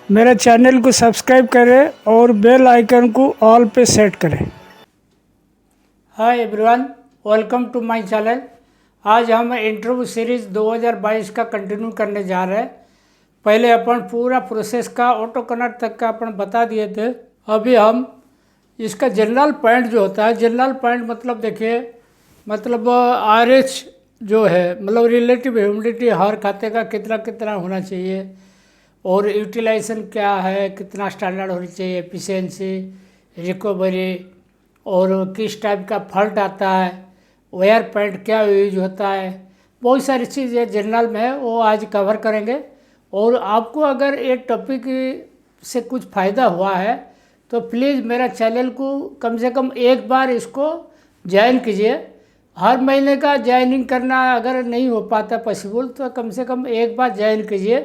मेरे चैनल को सब्सक्राइब करें और बेल आइकन को ऑल पे सेट करें। Hi everyone, welcome to my channel. आज हम इंटरव्यू सीरीज़ 2022 का कंटिन्यू करने जा रहे हैं। पहले अपन पूरा प्रोसेस का ऑटो कनेक्ट तक का अपन बता दिए थे। अभी हम इसका जनरल पॉइंट जो होता है, जनरल पॉइंट मतलब देखिए, मतलब RH जो है, मतलब रिलेटिव ह्यूमिडिटी हर खाते का कितना कितना होना चाहिए और यूटिलाइजेशन क्या है, कितना स्टैंडर्ड होनी चाहिए, एफिशिएंसी, रिकवरी और किस टाइप का फॉल्ट आता है, वायर पॉइंट क्या यूज होता है, बहुत सारी चीज़ें जनरल में है, वो आज कवर करेंगे। और आपको अगर ये टॉपिक से कुछ फ़ायदा हुआ है तो प्लीज़ मेरा चैनल को कम से कम एक बार इसको ज्वाइन कीजिए। हर महीने का ज्वाइनिंग करना अगर नहीं हो पाता पॉसिबल तो कम से कम एक बार ज्वाइन कीजिए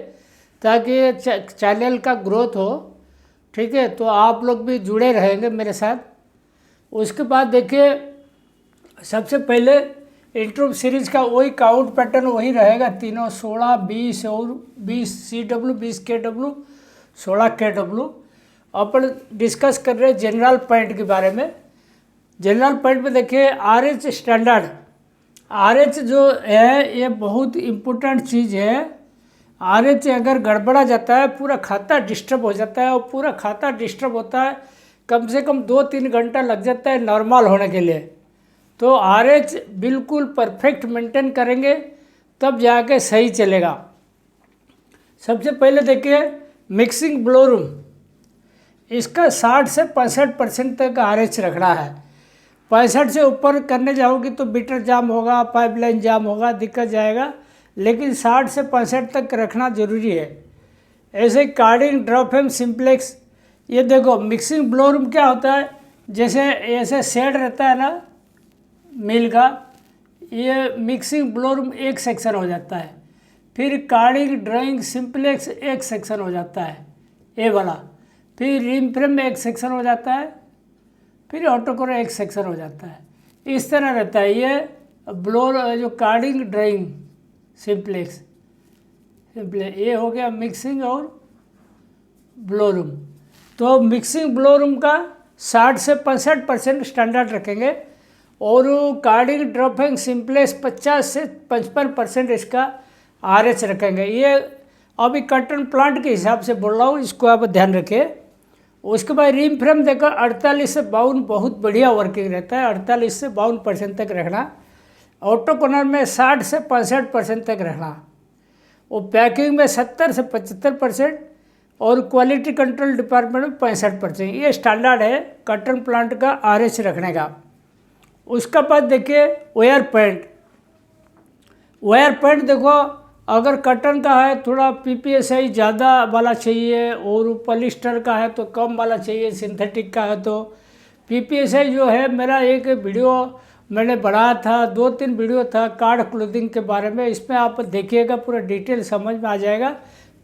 ताकि चैनल का ग्रोथ हो। ठीक है, तो आप लोग भी जुड़े रहेंगे मेरे साथ। उसके बाद देखिए, सबसे पहले इंटरव्यू सीरीज का वही काउंट पैटर्न वही रहेगा, तीनों 16, 20 और 20 CW, 20 KW, 16 KW। अपन डिस्कस कर रहे हैं जनरल पॉइंट के बारे में। जनरल पॉइंट में देखिए, RH स्टैंडर्ड, RH जो है ये बहुत इम्पोर्टेंट चीज़ है। RH अगर गड़बड़ा जाता है पूरा खाता डिस्टर्ब हो जाता है, और पूरा खाता डिस्टर्ब होता है कम से कम 2-3 घंटा लग जाता है नॉर्मल होने के लिए। तो RH बिल्कुल परफेक्ट मेंटेन करेंगे तब जाके सही चलेगा। सबसे पहले देखिए, मिक्सिंग ब्लो रूम, इसका 60 से 65% तक RH रखना है। 65 से ऊपर करने जाओगे तो बीटर जाम होगा, पाइपलाइन जाम होगा, दिक्कत जाएगा। लेकिन 60 से 65 तक रखना ज़रूरी है। ऐसे कार्डिंग, ड्रॉपहेम, सिंप्लेक्स, ये देखो मिक्सिंग ब्लो रूम क्या होता है, जैसे ऐसे शेड रहता है ना मिल का, ये मिक्सिंग ब्लो रूम एक सेक्शन हो जाता है। फिर कार्डिंग, ड्राइंग, सिंप्लेक्स एक सेक्शन हो जाता है, ये वाला। फिर रिम फ्रेम एक सेक्शन हो जाता है, फिर ऑटोकोर एक सेक्शन हो जाता है। इस तरह रहता है ये ब्लो, जो कार्डिंग, ड्राइंग, सिंप्लेक्स, ये हो गया मिक्सिंग और ब्लो रूम। तो मिक्सिंग ब्लो रूम का 60 से 65% स्टैंडर्ड रखेंगे, और कार्डिंग, ड्रॉपिंग, सिंप्लेक्स 50 से 55% इसका RH रखेंगे। ये अभी कटन प्लांट के हिसाब से बोल रहा हूँ, इसको आप ध्यान रखें। उसके बाद रिम फ्रेम देखो 48 से 52 बहुत बढ़िया वर्किंग रहता है, 48 से 52% तक रखना। ऑटो कॉर्नर में 60 से 65% तक रखना। वो पैकिंग में 70 से 75% और क्वालिटी कंट्रोल डिपार्टमेंट में 65%। ये स्टैंडर्ड है कॉटन प्लांट का RH रखने का। उसका बाद देखिए, वायर पॉइंट। वायर पॉइंट देखो, अगर कॉटन का है थोड़ा PPSI ज़्यादा वाला चाहिए, और पॉलिस्टर का है तो कम वाला चाहिए, सिंथेटिक का है तो PPSI जो है, मेरा एक वीडियो मैंने बढ़ाया था, 2-3 वीडियो था कार्ड क्लोथिंग के बारे में, इसमें आप देखिएगा पूरा डिटेल समझ में आ जाएगा।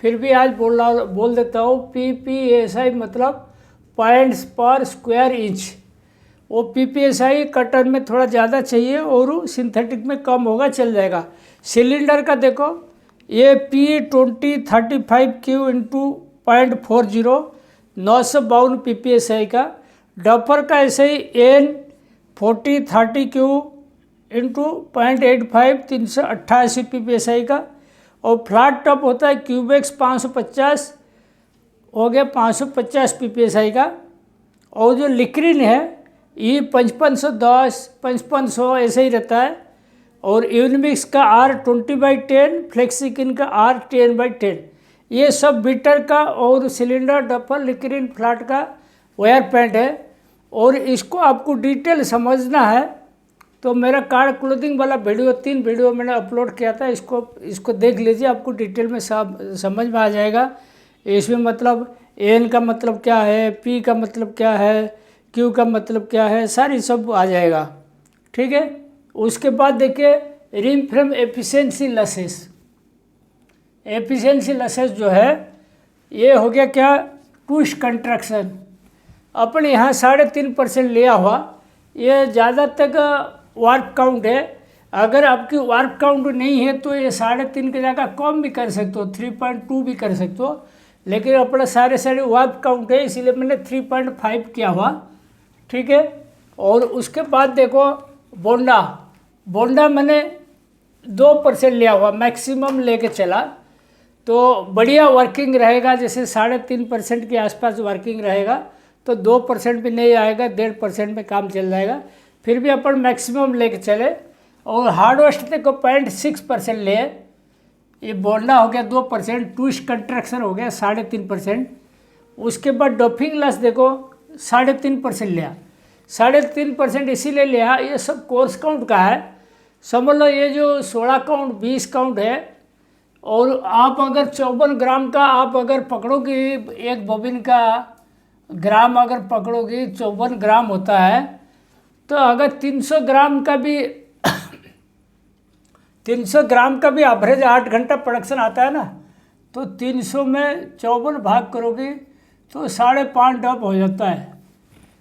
फिर भी आज बोल देता हूँ, PPSI मतलब पॉइंट्स पर स्क्वायर इंच। वो PPSI कॉटन में थोड़ा ज़्यादा चाहिए और सिंथेटिक में कम होगा, चल जाएगा। सिलेंडर का देखो, ये P2035Q इंटू 0.40, 952 PPSI का। डॉपर का ऐसे ही N4030Q इंटू 0.85, 388 PPSI का। और फ्लैट टॉप होता है क्यूबेक्स 550, हो गया 550 PPSI का। और जो लिक्रिन है ये 5510, 5500 ऐसे ही रहता है। और यूनिमिक्स का R20/10, फ्लेक्सिकिन का R10/10, ये सब बीटर का और सिलेंडर, डफर, लिक्रिन, फ्लैट का वायर पैंट है। और इसको आपको डिटेल समझना है तो मेरा कार्ड क्लोथिंग वाला वीडियो 3 वीडियो मैंने अपलोड किया था, इसको देख लीजिए, आपको डिटेल में सब समझ में आ जाएगा। इसमें मतलब N का मतलब क्या है, P का मतलब क्या है, Q का मतलब क्या है, सारी सब आ जाएगा। ठीक है। उसके बाद देखिए, ring frame efficiency losses. Efficiency losses जो है, ये हो गया क्या, ट्विस्ट कंट्रैक्शन। अपन यहाँ 3.5% लिया हुआ, ये ज़्यादा तक वार्प काउंट है। अगर आपकी वार्प काउंट नहीं है तो ये 3.5 की जगह कम भी कर सकते हो, 3.2 भी कर सकते हो। लेकिन अपना सारे वार्प काउंट है, इसीलिए मैंने 3.5 किया हुआ, ठीक है। और उसके बाद देखो बोंडा मैंने 2% लिया हुआ, मैक्सिमम लेके चला, तो बढ़िया वर्किंग रहेगा। जैसे 3.5% के आसपास वर्किंग रहेगा तो 2% भी नहीं आएगा, 1.5% में काम चल जाएगा। फिर भी अपन मैक्सिमम लेके चले। और हार्ड वेस्ट देखो 0.6% ले, ये बोंडा हो गया 2%, ट्विस्ट कंस्ट्रक्शन हो गया 3.5%। उसके बाद डॉपिंग लॉस देखो 3.5% लिया। 3.5% इसीलिए लिया, ये सब कोर्स काउंट का है, समझ लो। ये जो 16 काउंट 20 काउंट है, और आप अगर 54 ग्राम का आप अगर पकड़ोगे, एक बॉबिन का ग्राम अगर पकड़ोगे 54 ग्राम होता है, तो अगर 300 ग्राम का भी 300 ग्राम का भी एवरेज 8 घंटा प्रोडक्शन आता है ना, तो 300 में 54 भाग करोगे तो 5.5 डब हो जाता है।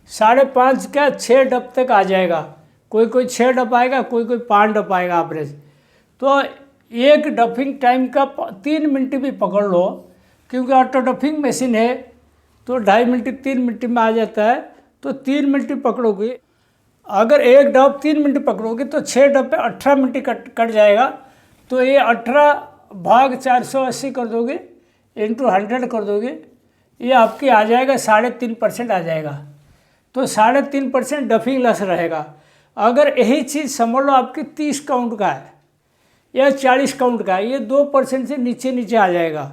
5.5 का 6 डब तक आ जाएगा, कोई 6 डब आएगा, कोई 5 डब आएगा एवरेज। तो एक डफिंग टाइम का 3 मिनट भी पकड़ लो, क्योंकि ऑटो डफिंग मशीन है, तो 2.5 मिनट 3 मिनट में आ जाता है। तो 3 मिनट पकड़ोगे, अगर एक डब 3 मिनट पकड़ोगे तो 6 डब पे 18 मिनट कट जाएगा। तो ये 18 भाग 480 कर दोगे, इंटू 100 कर दोगे, ये आपकी आ जाएगा 3.5% आ जाएगा। तो 3.5% डफिंग लॉस रहेगा। अगर यही चीज़ समझ लो आपकी 30 काउंट का है या 40 काउंट का है, ये 2% से नीचे आ जाएगा।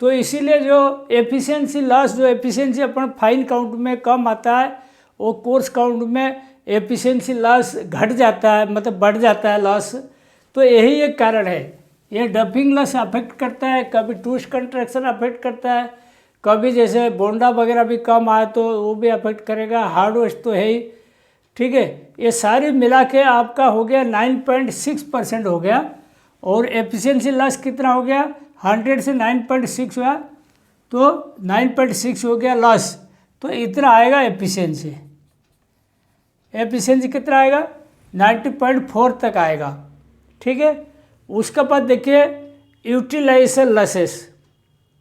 तो इसीलिए जो एफिशिएंसी लॉस, जो एफिशिएंसी अपन फाइन काउंट में कम आता है, वो कोर्स काउंट में एफिशिएंसी लॉस घट जाता है, मतलब बढ़ जाता है लॉस। तो यही एक कारण है, ये डफिंग लॉस अफेक्ट करता है, कभी ट्विस्ट कंट्रैक्शन अफेक्ट करता है, कभी जैसे बोंडा वगैरह भी कम आए तो वो भी अफेक्ट करेगा, हार्ड वेस्ट तो है ही, ठीक है। ये सारी मिला के आपका हो गया 9.6% हो गया। और एफिशिएंसी लॉस कितना हो गया, 100 से 9.6 हुआ, तो 9.6 हो गया लॉस। तो इतना आएगा एफिशिएंसी। एफिशिएंसी कितना आएगा, 90.4 तक आएगा, ठीक है। उसके बाद देखिए यूटिलाइजेशन लॉसेस,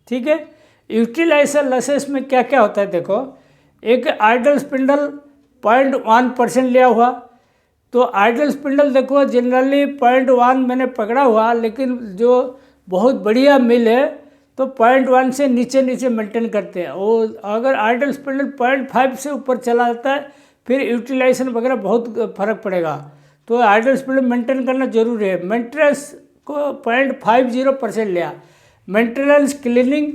ठीक है। यूटिलाइजेशन लॉसेस में क्या क्या होता है देखो, एक आइडल स्पिंडल 0.1% लिया हुआ, तो आइडल स्पिंडल देखो जनरली 0.1 मैंने पकड़ा हुआ, लेकिन जो बहुत बढ़िया मिल है तो 0.1 से नीचे मेंटेन करते हैं। और अगर आइडल स्पिंडल 0.5 से ऊपर चला जाता है, फिर यूटिलाइजेशन वगैरह बहुत फर्क पड़ेगा। तो आइडल स्पिंडल मेंटेन करना जरूरी है। मेंटेनेंस को 0.50% लिया, मेंटेनेंस क्लीनिंग,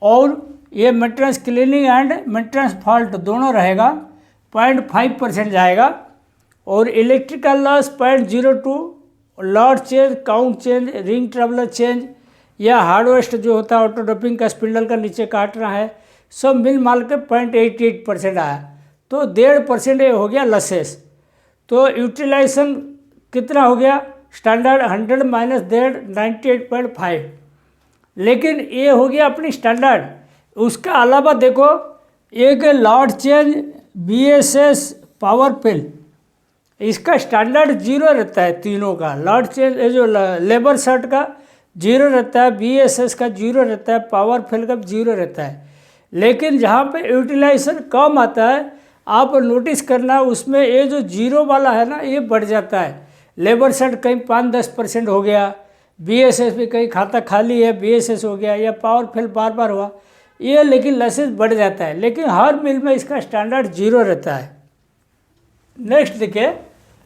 और ये maintenance cleaning and maintenance fault दोनों रहेगा, 0.5% जाएगा। और electrical loss 0.02, lot change, count change, ring traveller change, या हार्ड वेस्ट जो होता है ऑटो डंपिंग का, स्पिंडल का नीचे काटना है, सब मिल माल के 0.88% आया। तो 1.5% ये हो गया लॉसेस। तो यूटिलाइजेशन कितना हो गया, स्टैंडर्ड 100 माइनस 1.5 98.5, लेकिन ये हो गया अपनी स्टैंडर्ड। उसका अलावा देखो एक लॉट चेंज BSS पावर पिल, इसका स्टैंडर्ड 0 रहता है, तीनों का लॉट चेंज जो लेबर शर्ट का 0 रहता है, BSS का 0 रहता है, पावर फिल का 0 रहता है। लेकिन जहाँ पे यूटिलाइजेशन कम आता है, आप नोटिस करना उसमें ये जो 0 वाला है ना, ये बढ़ जाता है। लेबर शर्ट कहीं 5-10% हो गया, BSS भी कहीं खाता खाली है BSS हो गया, या पावर फिल बार हुआ, ये लेकिन लॉसेस बढ़ जाता है। लेकिन हर मिल में इसका स्टैंडर्ड 0 रहता है। नेक्स्ट देखिए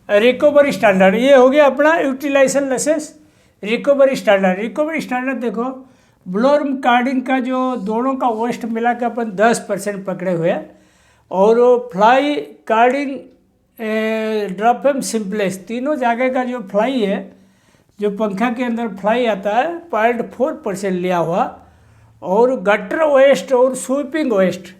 रिकवरी स्टैंडर्ड, ये हो गया अपना यूटिलाइजेशन लॉसेस। रिकवरी स्टैंडर्ड देखो, ब्लोअर कार्डिंग का जो दोनों का वेस्ट मिला के अपन 10% पकड़े हुए, और फ्लाई कार्डिंग ड्रॉप एम सिंपलेस, तीनों जगह का जो फ्लाई है, जो पंखा के अंदर फ्लाई आता है, 0.4% लिया हुआ। और गटर वेस्ट और स्वीपिंग वेस्ट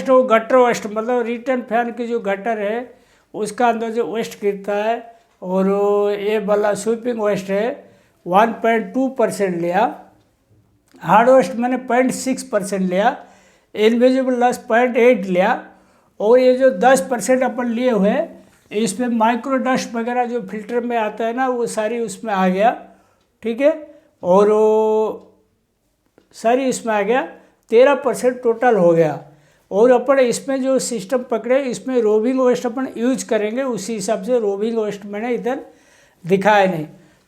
और गटर वेस्ट, मतलब रिटर्न फैन की जो गटर है उसका अंदर जो वेस्ट गिरता है, और ये वाला स्वीपिंग वेस्ट है 1.2% लिया। हार्ड वेस्ट मैंने 0.6% लिया, इनविजिबल लॉस 0.8 लिया। और ये जो 10% अपन लिए हुए, इसमें माइक्रो डस्ट वगैरह जो फिल्टर में आता है ना, वो सारी उसमें आ गया, ठीक है। और सारी इसमें आ गया, 13% टोटल हो गया। और अपन इसमें जो सिस्टम पकड़े, इसमें रोविंग वेस्ट अपन यूज करेंगे, उसी हिसाब से रोविंग वेस्ट मैंने इधर दिखाया नहीं।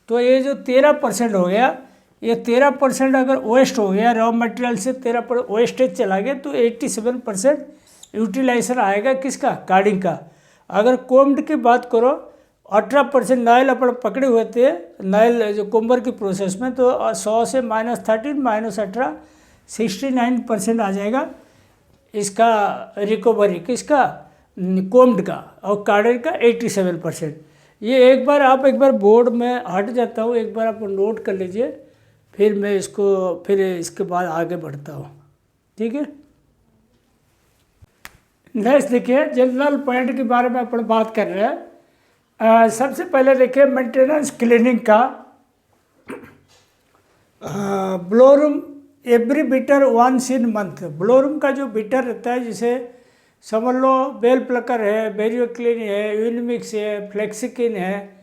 तो ये जो 13% हो गया, ये 13% अगर वेस्ट हो गया, रॉ मटेरियल से 13% वेस्टेज चला गया, तो 87% यूटिलाइजेशन आएगा किसका, कार्डिंग का। अगर कोम्ड की बात करो, 18% नाइल अपन पकड़े हुए थे, नाइल जो कोम्बर की प्रोसेस में, तो 100 से -13 -18 69% आ जाएगा इसका रिकवरी, किसका, कोम्ड का, और कार्डिंग का 87%। ये एक बार बोर्ड में हट जाता हूँ, एक बार आप नोट कर लीजिए, फिर मैं फिर इसके बाद आगे बढ़ता हूँ, ठीक है। नेक्स्ट देखिए, जनरल पॉइंट के बारे में अपन बात कर रहे हैं। सबसे पहले देखिए मेंटेनेंस क्लीनिंग का। Blowroom every beater once in month. Blowroom का जो बीटर रहता है, जैसे समझ लो बेल प्लकर है, बेरियोक्लिन है, यूनिमिक्स है, फ्लेक्सिकिन है,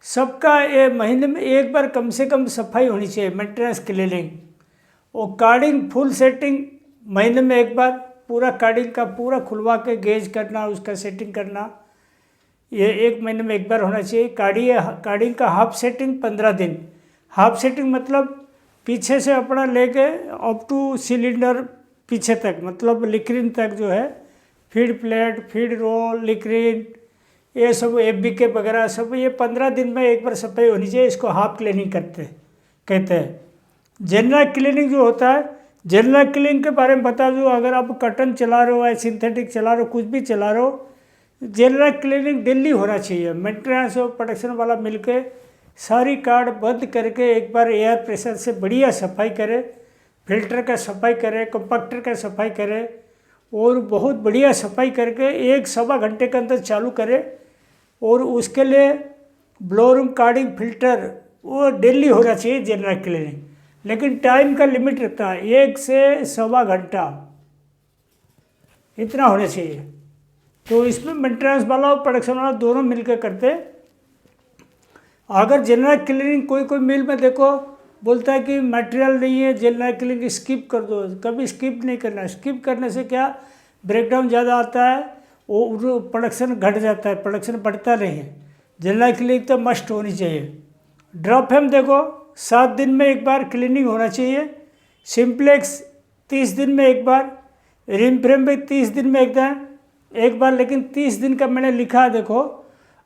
सबका ये महीने में एक बार कम से कम सफाई होनी चाहिए, मेंटेनेंस क्लीनिंग। और कार्डिंग फुल सेटिंग महीने में एक बार, पूरा कार्डिंग का पूरा खुलवा के गेज करना, उसका सेटिंग करना, ये एक महीने में एक बार होना चाहिए। कार्डिंग का हाफ सेटिंग 15 दिन। हाफ सेटिंग मतलब पीछे से अपना लेके अप टू सिलेंडर पीछे तक, मतलब लिक्रिन तक जो है, फीड प्लेट, फीड रोल, लिक्रिन, ये सब एफबीके वगैरह सब, ये 15 दिन में एक बार सफाई होनी चाहिए। इसको हाफ क्लीनिंग कहते हैं। जनरल क्लीनिंग जो होता है, जनरल क्लीनिंग के बारे में बता दूँ, अगर आप कॉटन चला रहे हो या सिंथेटिक चला रहे हो, कुछ भी चला रहे हो, जनरल क्लीनिंग डेली होना चाहिए। मेंटेनेंस और प्रोडक्शन वाला मिलके सारी कार्ड बंद करके एक बार एयर प्रेशर से बढ़िया सफाई करे, फिल्टर का सफाई करे, कंपैक्टर का सफाई करे, और बहुत बढ़िया सफाई करके 1-1.25 घंटे के अंदर चालू करे। और उसके लिए ब्लोरूम कार्डिंग फिल्टर वो डेली होना चाहिए जनरल क्लीनिंग, लेकिन टाइम का लिमिट रहता है, 1 से 1.25 घंटा इतना होना चाहिए। तो इसमें मेंटेनेंस वाला और प्रोडक्शन वाला दोनों मिलकर करते हैं। अगर जनरल क्लीनिंग कोई मिल में देखो बोलता है कि मटेरियल नहीं है, जनरल क्लीनिंग स्किप कर दो, कभी स्किप नहीं करना। स्किप करने से क्या, ब्रेकडाउन ज़्यादा आता है, वो प्रोडक्शन घट जाता है, प्रोडक्शन बढ़ता नहीं है। जनरल क्लीनिंग तो मस्ट होनी चाहिए। ड्रॉप फ्रेम देखो 7 दिन में एक बार क्लीनिंग होना चाहिए। सिंप्लेक्स 30 दिन में एक बार, रिम फ्रेम भी 30 दिन में एक बार। लेकिन 30 दिन का मैंने लिखा है, देखो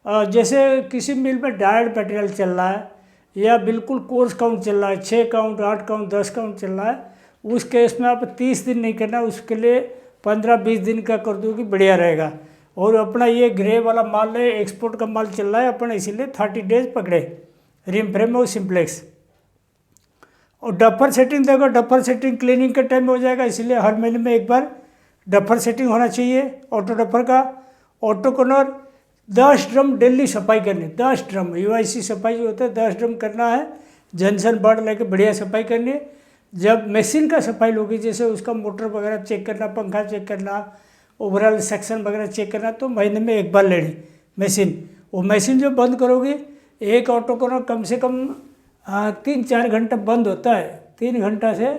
जैसे किसी मिल में डायड मटेरियल चल रहा है या बिल्कुल कोर्स काउंट चल रहा है, 6 काउंट, 8 काउंट, 10 काउंट चल रहा है, उस केस में आप 30 दिन नहीं करना, उसके लिए 15-20 दिन का कर दो कि बढ़िया रहेगा। और अपना ये ग्रे वाला माल है, एक्सपोर्ट का माल चल रहा है, अपन इसीलिए 30 डेज पकड़े रिम फ्रेम और सिंप्लेक्स। और डफर सेटिंग देखो, डफर सेटिंग क्लीनिंग के टाइम हो जाएगा, इसलिए हर महीने में एक बार डफर सेटिंग होना चाहिए ऑटो डफर का। ऑटो कॉर्नर 10 ड्रम डेली सफाई करनी, 10 ड्रम यूआईसी सफाई जो होता है 10 ड्रम करना है। जंक्शन बर्ड लेके बढ़िया सफाई करनी है। जब मशीन का सफाई लोगी, जैसे उसका मोटर वगैरह चेक करना, पंखा चेक करना, ओवरऑल सेक्शन वगैरह चेक करना, तो महीने में एक बार लेनी मशीन। वो मशीन जो बंद करोगे, एक ऑटो कॉर्नर कम से कम 3-4 घंटा बंद होता है, 3 घंटा से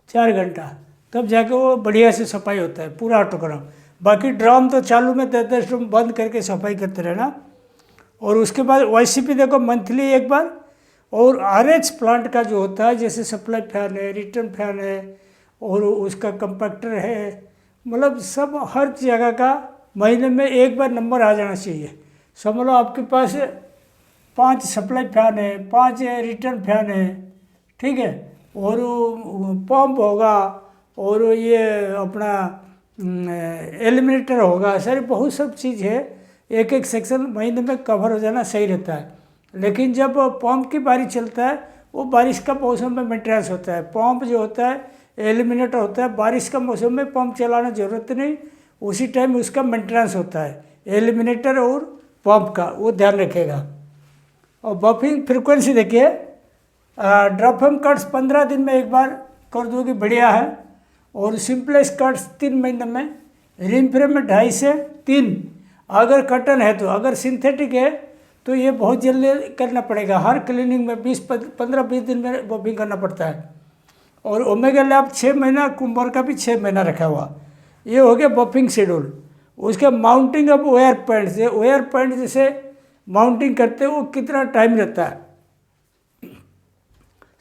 4 घंटा, तब जाके वो बढ़िया से सफाई होता है पूरा ऑटो कॉर्नर। बाकी ड्रम तो चालू में 10-10 ड्रम बंद करके सफाई करते रहना। और उसके बाद वाईसीपी देखो मंथली एक बार। और आरएच प्लांट का जो होता है, जैसे सप्लाई फैन है, रिटर्न फैन है, और उसका कंपैक्टर है, मतलब सब हर जगह का महीने में एक बार नंबर आ जाना चाहिए। समझ लो आपके पास 5 सप्लाई फैन है, 5 रिटर्न फैन है, ठीक है, और पंप होगा, और ये अपना एलिमिनेटर होगा, सारी बहुत सब चीज़ है। एक सेक्शन महीने में कवर हो जाना सही रहता है। लेकिन जब पंप की बारिश चलता है, वो बारिश का मौसम में मेंटेनेंस होता है। पंप जो होता है, एलिमिनेटर होता है, बारिश का मौसम में पंप चलाना ज़रूरत नहीं, उसी टाइम उसका मेंटेनेंस होता है, एलिमिनेटर और पंप का, वो ध्यान रखेगा। और बफिंग फ्रिक्वेंसी देखिए, ड्रॉप फ्रेम कट्स 15 दिन में एक बार कर दोगे बढ़िया है। और सिंपलेक्स कट्स 3 महीने में, रिम फ्रेम में 2.5 से 3 अगर कटन है तो। अगर सिंथेटिक है तो ये बहुत जल्दी करना पड़ेगा, हर क्लीनिंग में 15-20 दिन में बफिंग करना पड़ता है। और ओमेगा लैब 6 महीना, कुम्बर का भी 6 महीना रखा हुआ। ये हो गया बफिंग शेड्यूल। उसके माउंटिंग अब वेयर पॉइंट से, वेयर पॉइंट जैसे माउंटिंग करते हैं वो कितना टाइम रहता है।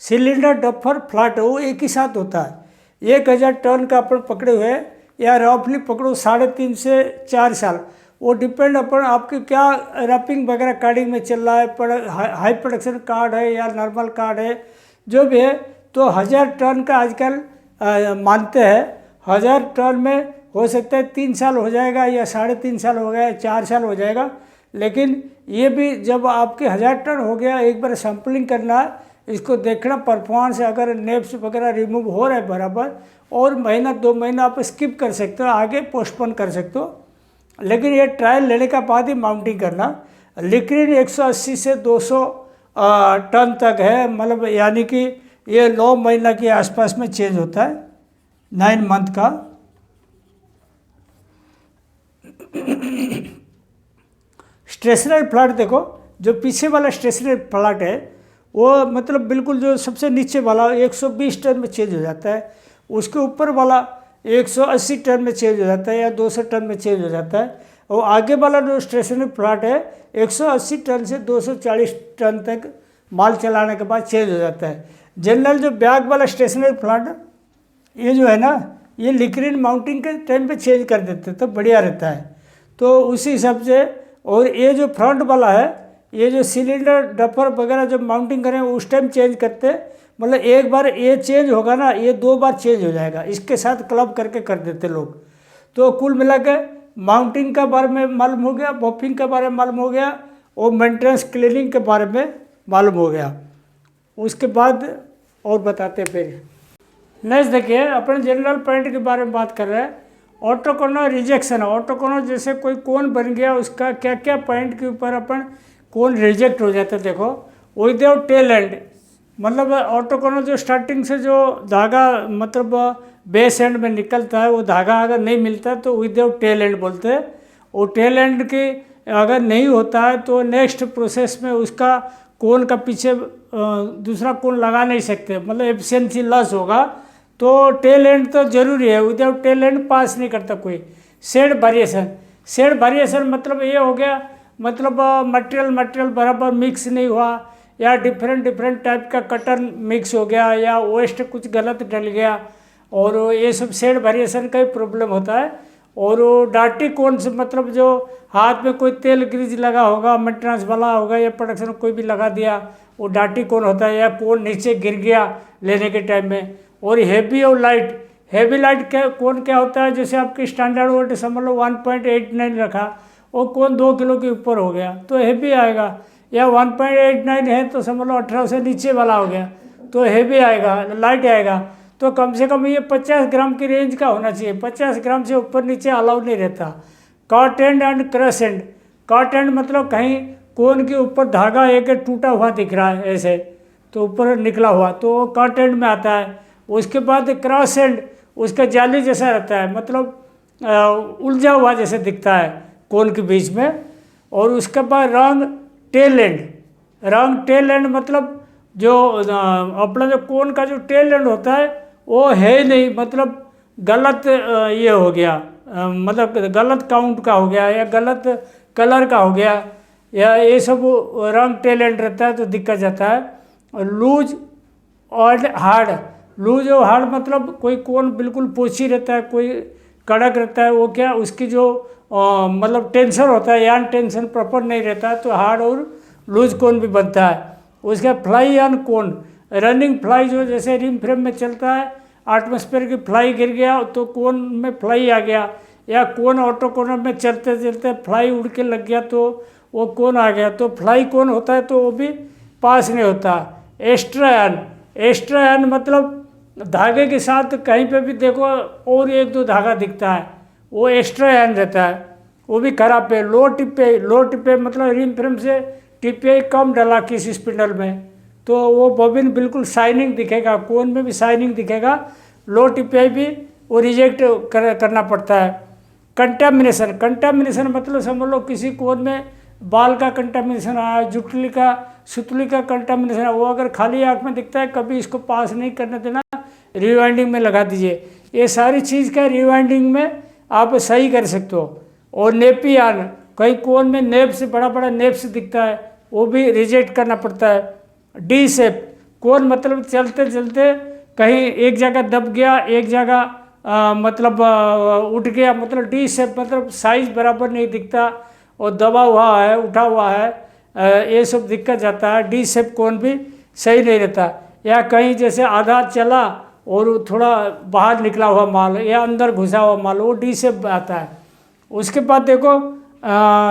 सिलेंडर डफर फ्लैट वो एक ही साथ होता है। 1000 टन का अपन पकड़े हुए या रफली पकड़ो 3.5 से 4 साल, वो डिपेंड अपन आपके क्या रैपिंग वगैरह कार्डिंग में चल रहा है, हाई प्रोडक्शन कार्ड है या नॉर्मल कार्ड है, जो भी है। तो 1000 टन का आजकल मानते हैं। 1000 टन में हो सकता है 3 साल हो जाएगा या 3.5 साल हो गया, 4 साल हो जाएगा। लेकिन ये भी जब आपके 1000 टन हो गया, एक बार सैम्पलिंग करना है, इसको देखना परफॉर्मेंस, अगर नेप्स वगैरह रिमूव हो रहा है बराबर, और महीना 2 महीना आप स्किप कर सकते हो, आगे पोस्टपोन कर सकते हो। लेकिन ये ट्रायल लेने का बाद ही माउंटिंग करना। लिक्रिन 180 से 200 टन तक है, मतलब यानी कि ये 9 महीना के आसपास में चेंज होता है, 9 मंथ का। स्टेशनरी प्लाट देखो, जो पीछे वाला स्टेशनरी प्लाट है वो मतलब बिल्कुल जो सबसे नीचे वाला 120 टन में चेंज हो जाता है, उसके ऊपर वाला 180 टन में चेंज हो जाता है या 200 टन में चेंज हो जाता है, और आगे वाला जो स्टेशनरी प्लाट है 180 टन से 240 टन तक माल चलाने के बाद चेंज हो जाता है। जनरल जो बैग वाला स्टेशनरी प्लाट ये जो है ना, ये लिक्रिन माउंटिंग के टाइम पे चेंज कर देते तो बढ़िया रहता है। तो उसी हिसाब से, और ये जो फ्रंट वाला है, ये जो सिलेंडर डफर वगैरह जब माउंटिंग करें उस टाइम चेंज करते, मतलब एक बार ये चेंज होगा ना, ये 2 बार चेंज हो जाएगा, इसके साथ क्लब करके कर देते लोग। तो कुल मिला के माउंटिंग के बारे में मालूम हो गया, बफिंग के बारे में मालूम हो गया, और मेंटेनेंस क्लीनिंग के बारे में मालूम हो गया। उसके बाद और बताते हैं फिर। नेक्स्ट देखिए, अपन जनरल पॉइंट के बारे में बात कर रहे हैं। ऑटोकोनल रिजेक्शन। ऑटोकोनल जैसे कोई कोन बन गया, उसका क्या क्या पॉइंट के ऊपर अपन कोन रिजेक्ट हो जाता है। देखो, विदाउट टेल एंड, मतलब ऑटोकोनल जो स्टार्टिंग से जो धागा मतलब बेस एंड में निकलता है, वो धागा अगर नहीं मिलता तो विदाउट टेल एंड बोलते हैं। और टेल एंड की अगर नहीं होता है तो नेक्स्ट प्रोसेस में उसका कोन का पीछे दूसरा कोन लगा नहीं सकते, मतलब एफिशिएंसी लॉस होगा। तो टेल एंड तो जरूरी है, विदाउट टेल एंड पास नहीं करता कोई। Shade variation. शेड वेरिएशन मतलब ये हो गया, मतलब मटेरियल बराबर मिक्स नहीं हुआ, या डिफरेंट टाइप का कटर मिक्स हो गया, या वेस्ट कुछ गलत डल गया, और ये सब शेड वेरिएशन का ही प्रॉब्लम होता है। और डार्टी कोन से मतलब जो हाथ में कोई तेल ग्रीज लगा होगा, मेंटेनेंस वाला होगा या प्रोडक्शन कोई भी लगा दिया, वो डार्टी कोन होता है, या कोन नीचे गिर गया लेने के टाइम में। और हेवी और लाइट। हेवी लाइट क्या कोन क्या होता है, जैसे आपकी स्टैंडर्ड वोल्ट समझ लो 1.89 रखा, वो कोन 2 किलो के ऊपर हो गया तो हेवी आएगा, या 1.89 है तो समझ लो 18 से नीचे वाला हो गया तो हेवी आएगा, लाइट आएगा। तो कम से कम ये 50 ग्राम की रेंज का होना चाहिए, 50 ग्राम से ऊपर नीचे अलाउ नहीं रहता। Cot end crush end. Cot end मतलब कहीं कोन के ऊपर धागा एक टूटा हुआ दिख रहा है ऐसे, तो ऊपर निकला हुआ, तो वो कॉट एंड में आता है। उसके बाद क्रॉस एंड, उसका जाली जैसा रहता है, मतलब उलझा हुआ जैसे दिखता है कोन के बीच में। और उसके बाद wrong tail end. Wrong tail end मतलब जो अपना जो कोन का जो टेल एंड होता है वो है नहीं, मतलब गलत ये हो गया, मतलब गलत काउंट का हो गया, या गलत कलर का हो गया, या ये सब रॉन्ग टेल एंड रहता है तो दिक्कत जाता है। और लूज और हार्ड। लूज और हार्ड मतलब कोई कोन बिल्कुल पोची रहता है, कोई कड़क रहता है, वो क्या उसकी जो मतलब टेंशन होता है, यान टेंशन प्रॉपर नहीं रहता है, तो हार्ड और लूज कोन भी बनता है। उसका fly on cone. Running fly जो जैसे रिम फ्रेम में चलता है, एटमॉस्फेयर की फ्लाई गिर गया तो कोन में फ्लाई आ गया, या कोन ऑटो कोनर में चलते चलते फ्लाई उड़ के लग गया तो वो कोन आ गया, तो फ्लाई कोन होता है तो वो भी पास नहीं होता। Extra N. एक्स्ट्रा एन मतलब धागे के साथ कहीं पे भी देखो और 1-2 धागा दिखता है, वो एक्स्ट्रा एन रहता है, वो भी खराब है। लो टिप पे। लो टिप पे मतलब रिम फ्रेम से टिप पे कम डला किसी स्पिंडल में, तो वो बॉबिन बिल्कुल शाइनिंग दिखेगा, कोन में भी शाइनिंग दिखेगा, लो टिप पे भी वो रिजेक्ट करना पड़ता है। कंटामिनेशन। कंटामिनेशन मतलब समझ लो किसी कोन में बाल का कंटामिनेशन आया, जुटली का सुतली का कंटामिनेशन है, वो अगर खाली आँख में दिखता है कभी इसको पास नहीं करने देना, रिवाइंडिंग में लगा दीजिए। ये सारी चीज़ का रिवाइंडिंग में आप सही कर सकते हो। और नेपियान, कहीं कोन में नेप से बड़ा नेप से दिखता है, वो भी रिजेक्ट करना पड़ता है। डी शेप, कोन मतलब चलते चलते कहीं एक जगह दब गया, एक जगह मतलब उठ गया, मतलब डी शेप मतलब साइज बराबर नहीं दिखता और दबा हुआ है, उठा हुआ है, ये सब दिक्कत जाता है। डी शेप कोन भी सही नहीं रहता। या कहीं जैसे आधा चला और थोड़ा बाहर निकला हुआ माल या अंदर घुसा हुआ माल, वो डी शेप आता है। उसके बाद देखो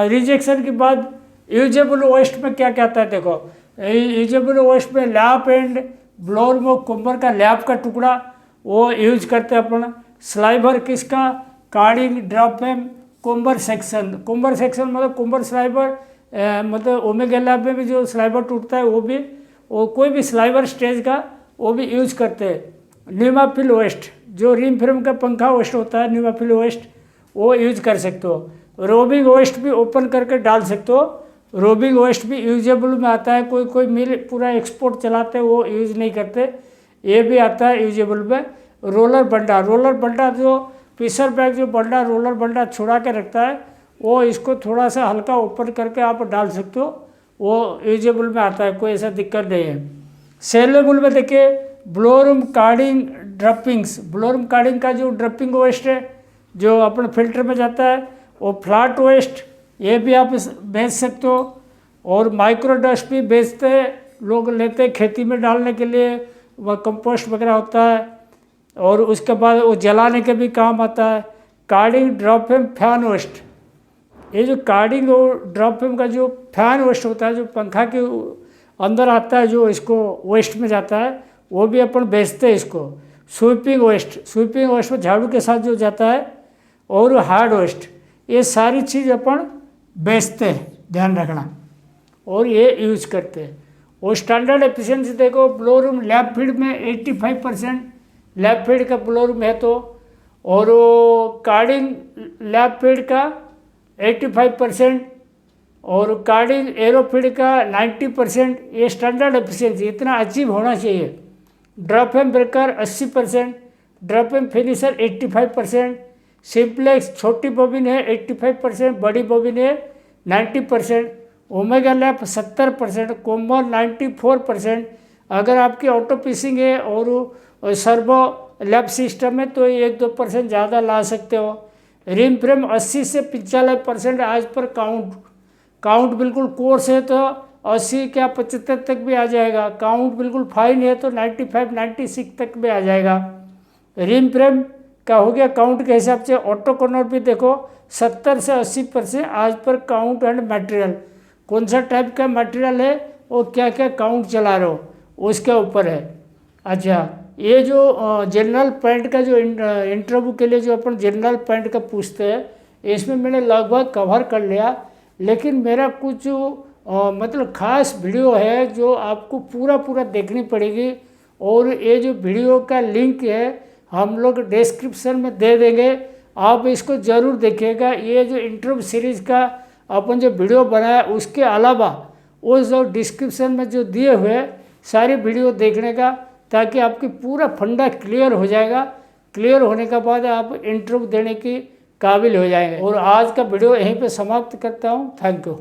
रिजेक्शन के बाद यूजेबल वेस्ट में क्या क्या आता है। देखो यूजेबल वेस्ट में लैप एंड ब्लोर में कुम्बर का लैप का टुकड़ा वो यूज करते हैं अपन। स्लाइबर किसका, कार्डिंग ड्रॉपएम कुम्बर सेक्शन। कुम्बर सेक्शन मतलब कुम्बर स्लाइबर, मतलब ओमेगा लैब में भी जो स्लाइबर टूटता है वो कोई भी स्लाइबर स्टेज का वो भी यूज करते हैं। न्यूमाफिल वेस्ट, जो रिम फ्रेम का पंखा वेस्ट होता है, न्यूमाफिल वेस्ट वो यूज कर सकते हो। रोबिंग वेस्ट भी ओपन करके डाल सकते हो। रोबिंग वेस्ट भी यूजेबल में आता है। कोई मिल पूरा एक्सपोर्ट चलाते हैं वो यूज नहीं करते, ये भी आता है यूजेबल में। रोलर बंडा जो फिशर बैग जो बंडा रोलर बंडा छुड़ा के रखता है, वो इसको थोड़ा सा हल्का ओपन करके आप डाल सकते हो, वो यूजेबल में आता है, कोई ऐसा दिक्कत नहीं है। सेलेबल में देखिए ब्लोरूम कार्डिंग ड्रपिंग्स। ब्लोरूम कार्डिंग का जो ड्रपिंग वेस्ट है जो अपन फिल्टर में जाता है, वो फ्लैट वेस्ट ये भी आप बेच सकते हो। और माइक्रो डस्ट भी बेचते हैं लोग, लेते हैं खेती में डालने के लिए, वह कंपोस्ट वगैरह होता है। और उसके बाद वो जलाने के भी काम आता है। कार्डिंग ड्रॉपएम फैन वेस्ट, ये जो कार्डिंग और ड्रॉपएम का जो फैन वेस्ट होता है, जो पंखा के अंदर आता है, जो इसको वेस्ट में जाता है, वो भी अपन बेचते हैं इसको। स्वीपिंग वेस्ट में झाड़ू के साथ जो जाता है, और हार्ड वेस्ट, ये सारी चीज़ अपन बेचते हैं, ध्यान रखना, और ये यूज करते हैं। और स्टैंडर्ड एफिशिएंसी देखो, ब्लोरूम लैब फीड में 85% लैब फीड का ब्लोरूम है तो, और वो कार्डिंग लैब फीड का 85% और कार्डिंग एरोफीड का 90%। ये स्टैंडर्ड एफिशिएंसी इतना अचीव होना चाहिए। ड्रॉपएम ब्रेकर 80%, ड्रॉपएम फिनिशर 85%, सिंप्लेक्स छोटी बॉबिन है 85%, बड़ी बॉबिन है 90%, ओमेगा लैप 70%, कोम्बर 94%। अगर आपकी ऑटो पीसिंग है और सर्वो लैप सिस्टम है तो 1-2% ज़्यादा ला सकते हो। रिम फ्रेम 80 से 95% आज पर काउंट बिल्कुल कोर्स है तो 80 क्या 75 तक भी आ जाएगा। काउंट बिल्कुल फाइन है तो 95-96 तक भी आ जाएगा। रिम फ्रेम का हो गया काउंट के हिसाब से। ऑटो कॉर्नर भी देखो 70 से 80% आज पर काउंट एंड मटेरियल, कौन सा टाइप का मटेरियल है और क्या क्या काउंट चला रहे हो उसके ऊपर है। अच्छा, ये जो जनरल पैंट का जो इंटरव्यू के लिए जो अपन जनरल पैंट का पूछते हैं, इसमें मैंने लगभग कवर कर लिया, लेकिन मेरा कुछ मतलब खास वीडियो है जो आपको पूरा देखनी पड़ेगी। और ये जो वीडियो का लिंक है हम लोग डिस्क्रिप्शन में दे देंगे, आप इसको ज़रूर देखिएगा। ये जो इंटरव्यू सीरीज़ का अपन जो वीडियो बनाया उसके अलावा वो जो डिस्क्रिप्शन में जो दिए हुए सारी वीडियो देखने का, ताकि आपकी पूरा फंडा क्लियर हो जाएगा। क्लियर होने के बाद आप इंटरव्यू देने की काबिल हो जाएंगे। और आज का वीडियो यहीं पे समाप्त करता हूँ। Thank you.